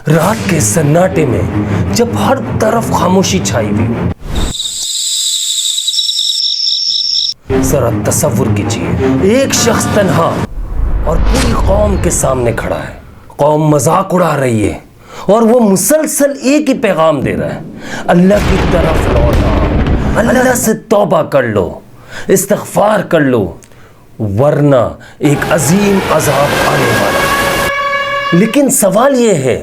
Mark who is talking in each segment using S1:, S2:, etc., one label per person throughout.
S1: رات کے سناٹے میں جب ہر طرف خاموشی چھائی ہوئی ہو، ذرا تصور کیجیے ایک شخص تنہا اور پوری قوم کے سامنے کھڑا ہے. قوم مذاق اڑا رہی ہے اور وہ مسلسل ایک ہی پیغام دے رہا ہے: اللہ کی طرف لوٹا، اللہ سے توبہ کر لو، استغفار کر لو، ورنہ ایک عظیم عذاب آنے والا ہے. لیکن سوال یہ ہے،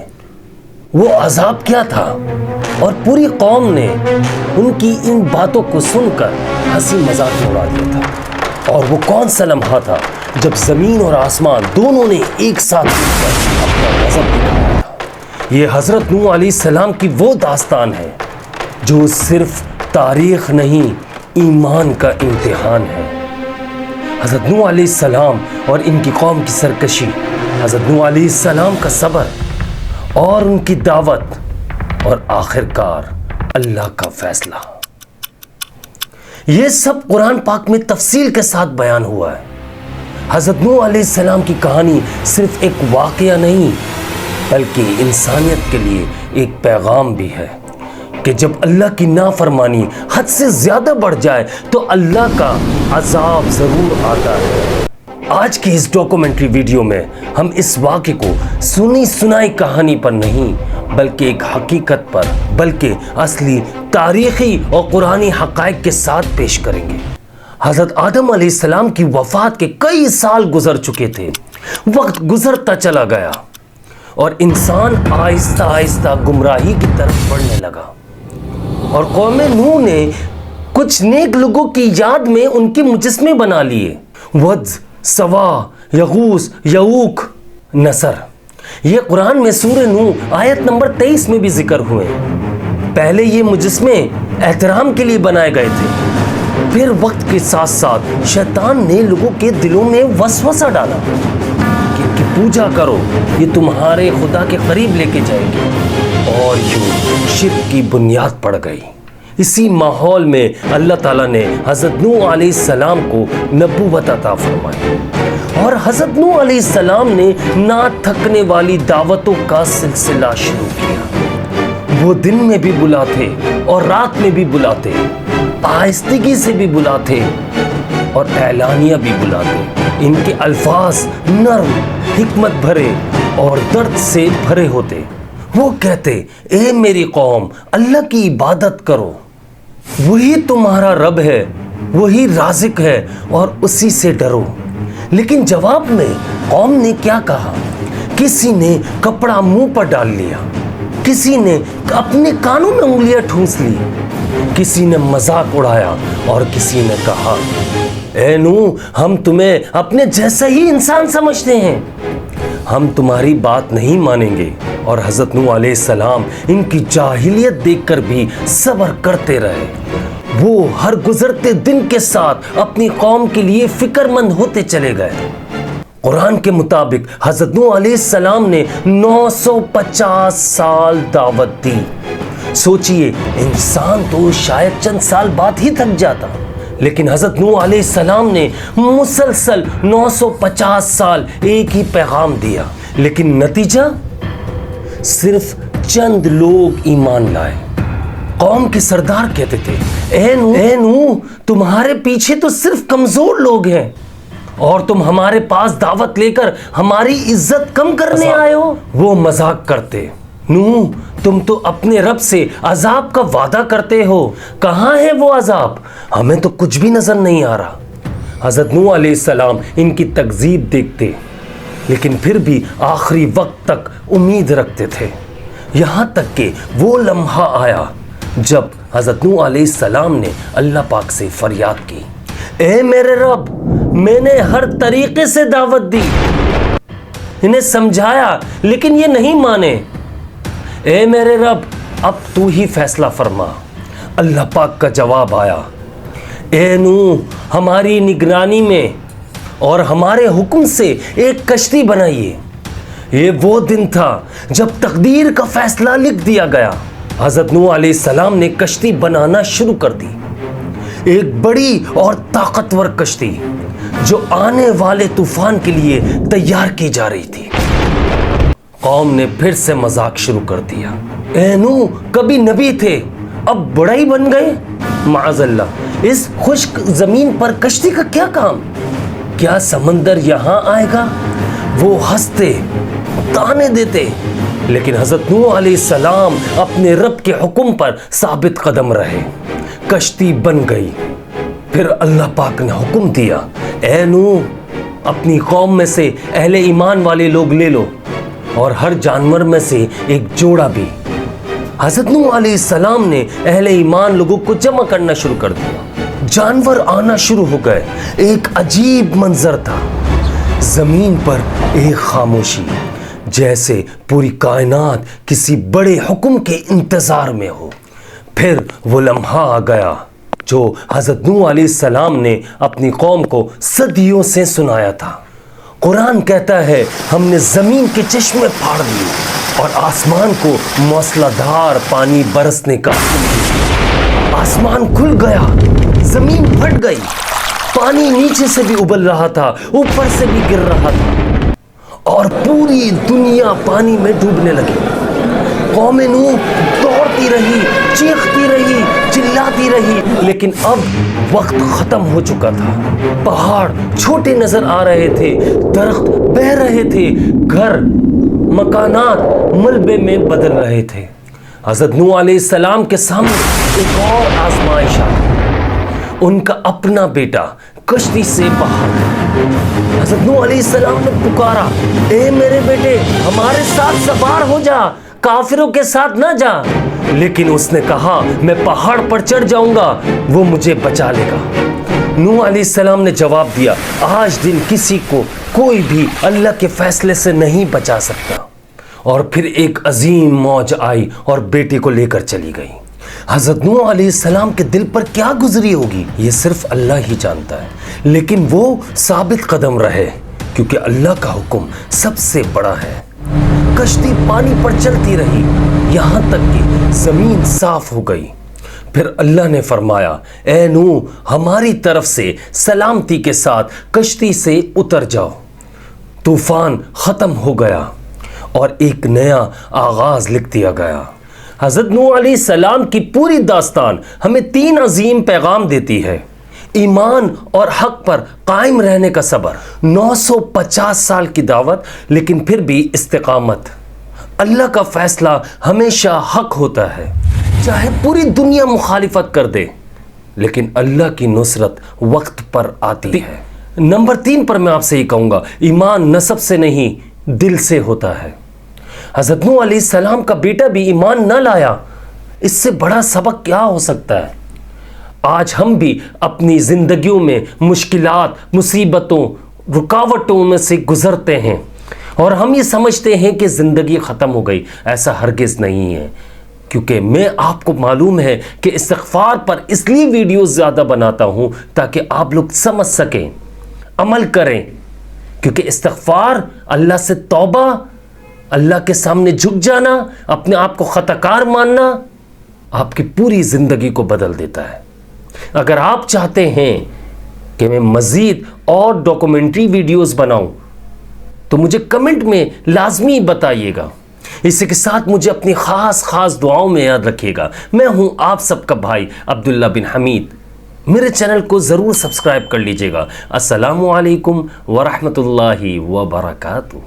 S1: وہ عذاب کیا تھا؟ اور پوری قوم نے ان کی ان باتوں کو سن کر ہنسی مذاق میں اڑا دیا تھا. اور وہ کون سا لمحہ تھا جب زمین اور آسمان دونوں نے ایک ساتھ مل کر اپنا غضب دکھایا تھا؟ یہ حضرت نوح علیہ السلام کی وہ داستان ہے جو صرف تاریخ نہیں، ایمان کا امتحان ہے. حضرت نوح علیہ السلام اور ان کی قوم کی سرکشی، حضرت نوح علیہ السلام کا صبر اور ان کی دعوت، اور آخرکار اللہ کا فیصلہ. یہ سب قرآن پاک میں تفصیل کے ساتھ بیان ہوا ہے. حضرت نوح علیہ السلام کی کہانی صرف ایک واقعہ نہیں بلکہ انسانیت کے لیے ایک پیغام بھی ہے کہ جب اللہ کی نافرمانی حد سے زیادہ بڑھ جائے تو اللہ کا عذاب ضرور آتا ہے. آج کی اس ڈاکومنٹری ویڈیو میں ہم اس واقعے کو سنی سنائی کہانی پر نہیں بلکہ ایک حقیقت پر، بلکہ اصلی تاریخی اور قرآنی حقائق کے ساتھ پیش کریں گے. حضرت آدم علیہ السلام کی وفات کے کئی سال گزر چکے تھے. وقت گزرتا چلا گیا اور انسان آہستہ آہستہ گمراہی کی طرف بڑھنے لگا. اور قوم نوح نے کچھ نیک لوگوں کی یاد میں ان کے مجسمے بنا لیے: ود، سوا، یغوث، یعوق، نصر. یہ قرآن میں سورہ نوح آیت نمبر 23 میں بھی ذکر ہوئے. پہلے یہ مجسمے احترام کے لیے بنائے گئے تھے، پھر وقت کے ساتھ ساتھ شیطان نے لوگوں کے دلوں میں وسوسہ ڈالا کہ ان کی پوجا کرو، یہ تمہارے خدا کے قریب لے کے جائیں گے، اور یوں شرک کی بنیاد پڑ گئی. اسی ماحول میں اللہ تعالیٰ نے حضرت نوح علیہ السلام کو نبوت عطا فرمائی، اور حضرت نوح علیہ السلام نے نہ تھکنے والی دعوتوں کا سلسلہ شروع کیا. وہ دن میں بھی بلاتے اور رات میں بھی بلاتے، آہستگی سے بھی بلاتے اور اعلانیہ بھی بلاتے. ان کے الفاظ نرم، حکمت بھرے اور درد سے بھرے ہوتے. وہ کہتے: اے میری قوم، اللہ کی عبادت کرو، وہی تمہارا رب ہے، وہی رازق ہے، اور اسی سے ڈرو. لیکن جواب میں قوم نے کیا کہا؟ کسی نے کپڑا منہ پر ڈال لیا، کسی نے اپنے کانوں میں انگلیاں ٹھونس لی، کسی نے مذاق اڑایا اور کسی نے کہا: اے نوح، ہم تمہیں اپنے جیسا ہی انسان سمجھتے ہیں، ہم تمہاری بات نہیں مانیں گے. اور حضرت نوح علیہ السلام ان کی جاہلیت دیکھ کر بھی صبر کرتے رہے. وہ ہر گزرتے دن کے ساتھ اپنی قوم کے لیے فکر مند ہوتے چلے گئے. قرآن کے مطابق حضرت نوح علیہ السلام نے 950 سال دعوت دی. سوچئے، انسان تو شاید چند سال بعد ہی تھک جاتا، لیکن حضرت نوح علیہ السلام نے مسلسل 950 سال ایک ہی پیغام دیا. لیکن نتیجہ؟ صرف چند لوگ ایمان لائے. قوم کے سردار کہتے تھے: اے نوح، تمہارے پیچھے تو صرف کمزور لوگ ہیں اور تم ہمارے پاس دعوت لے کر ہماری عزت کم کرنے آئے ہو. وہ مذاق کرتے: نوح، تم تو اپنے رب سے عذاب کا وعدہ کرتے ہو، کہاں ہے وہ عذاب؟ ہمیں تو کچھ بھی نظر نہیں آ رہا. حضرت نوح علیہ السلام ان کی تکذیب دیکھتے لیکن پھر بھی آخری وقت تک امید رکھتے تھے. یہاں تک کہ وہ لمحہ آیا جب حضرت نوح علیہ السلام نے اللہ پاک سے فریاد کی: اے میرے رب، میں نے ہر طریقے سے دعوت دی، انہیں سمجھایا لیکن یہ نہیں مانے. اے میرے رب، اب تو ہی فیصلہ فرما. اللہ پاک کا جواب آیا: اے نوح، ہماری نگرانی میں اور ہمارے حکم سے ایک کشتی بنائیے. یہ وہ دن تھا جب تقدیر کا فیصلہ لکھ دیا گیا. حضرت نوح علیہ السلام نے کشتی بنانا شروع کر دی. ایک بڑی اور طاقتور کشتی جو آنے والے طوفان کے لیے تیار کی جا رہی تھی. قوم نے پھر سے مذاق شروع کر دیا. اے نوح کبھی نبی تھے اب بڑا ہی بن گئے. معاذ اللہ، اس خشک زمین پر کشتی کا کیا کام؟ کیا سمندر یہاں آئے گا؟ وہ ہنستے تانے دیتے، لیکن حضرت نوح علیہ السلام اپنے رب کے حکم پر ثابت قدم رہے. کشتی بن گئی. پھر اللہ پاک نے حکم دیا، اے نوح اپنی قوم میں سے اہل ایمان والے لوگ لے لو اور ہر جانور میں سے ایک جوڑا بھی. حضرت نوح علیہ السلام نے اہل ایمان لوگوں کو جمع کرنا شروع کر دیا. جانور آنا شروع ہو گئے. ایک عجیب منظر تھا. زمین پر ایک خاموشی، جیسے پوری کائنات کسی بڑے حکم کے انتظار میں ہو. پھر وہ لمحہ آ گیا جو حضرت نوح علیہ السلام نے اپنی قوم کو صدیوں سے سنایا تھا. قرآن کہتا ہے ہم نے زمین کے چشمے پھاڑ دیے اور آسمان کو موسلا دھار پانی برسنے کا حکم دیا. آسمان کھل گیا، زمین پھٹ گئی. پانی نیچے سے بھی ابل رہا تھا، اوپر سے بھی گر رہا تھا اور پوری دنیا پانی میں ڈوبنے لگی. قوم نوح دوڑتی رہی، چیختی رہی، چلاتی رہی، لیکن اب وقت ختم ہو چکا تھا. پہاڑ چھوٹے نظر آ رہے تھے، درخت بہہ رہے تھے، گھر مکانات ملبے میں بدل رہے تھے. حضرت نوح علیہ السلام کے سامنے ایک اور آزمائش آئی. ان کا اپنا بیٹا کشتی سے باہر. حضرت نوح علیہ السلام نے پکارا، اے میرے بیٹے ہمارے ساتھ سوار ہو جا، کافروں کے ساتھ نہ جا. لیکن اس نے کہا میں پہاڑ پر چڑھ جاؤں گا، وہ مجھے بچا لے گا. نوح علیہ السلام نے جواب دیا، آج دن کسی کو کوئی بھی اللہ کے فیصلے سے نہیں بچا سکتا. اور پھر ایک عظیم موج آئی اور بیٹے کو لے کر چلی گئی. حضرت نوح علیہ السلام کے دل پر کیا گزری ہوگی یہ صرف اللہ ہی جانتا ہے، لیکن وہ ثابت قدم رہے کیونکہ اللہ کا حکم سب سے بڑا ہے. کشتی پانی پر چلتی رہی یہاں تک کہ زمین صاف ہو گئی. پھر اللہ نے فرمایا، اے نوح ہماری طرف سے سلامتی کے ساتھ کشتی سے اتر جاؤ. طوفان ختم ہو گیا اور ایک نیا آغاز لکھ دیا گیا. حضرت نوح علیہ السلام کی پوری داستان ہمیں 3 عظیم پیغام دیتی ہے. ایمان اور حق پر قائم رہنے کا صبر، 950 سال کی دعوت لیکن پھر بھی استقامت. اللہ کا فیصلہ ہمیشہ حق ہوتا ہے، چاہے پوری دنیا مخالفت کر دے، لیکن اللہ کی نصرت وقت پر آتی ہے. نمبر 3 پر میں آپ سے یہ کہوں گا، ایمان نسب سے نہیں دل سے ہوتا ہے. حضرت نوح علیہ السلام کا بیٹا بھی ایمان نہ لایا، اس سے بڑا سبق کیا ہو سکتا ہے؟ آج ہم بھی اپنی زندگیوں میں مشکلات، مصیبتوں، رکاوٹوں میں سے گزرتے ہیں اور ہم یہ سمجھتے ہیں کہ زندگی ختم ہو گئی. ایسا ہرگز نہیں ہے، کیونکہ میں آپ کو معلوم ہے کہ استغفار پر اس لیے ویڈیوز زیادہ بناتا ہوں تاکہ آپ لوگ سمجھ سکیں، عمل کریں. کیونکہ استغفار، اللہ سے توبہ، اللہ کے سامنے جھک جانا، اپنے آپ کو خطا کار ماننا آپ کی پوری زندگی کو بدل دیتا ہے. اگر آپ چاہتے ہیں کہ میں مزید اور ڈاکومنٹری ویڈیوز بناؤں تو مجھے کمنٹ میں لازمی بتائیے گا. اسی کے ساتھ مجھے اپنی خاص دعاؤں میں یاد رکھیے گا. میں ہوں آپ سب کا بھائی عبداللہ بن حمید. میرے چینل کو ضرور سبسکرائب کر لیجئے گا. السلام علیکم ورحمۃ اللہ وبرکاتہ.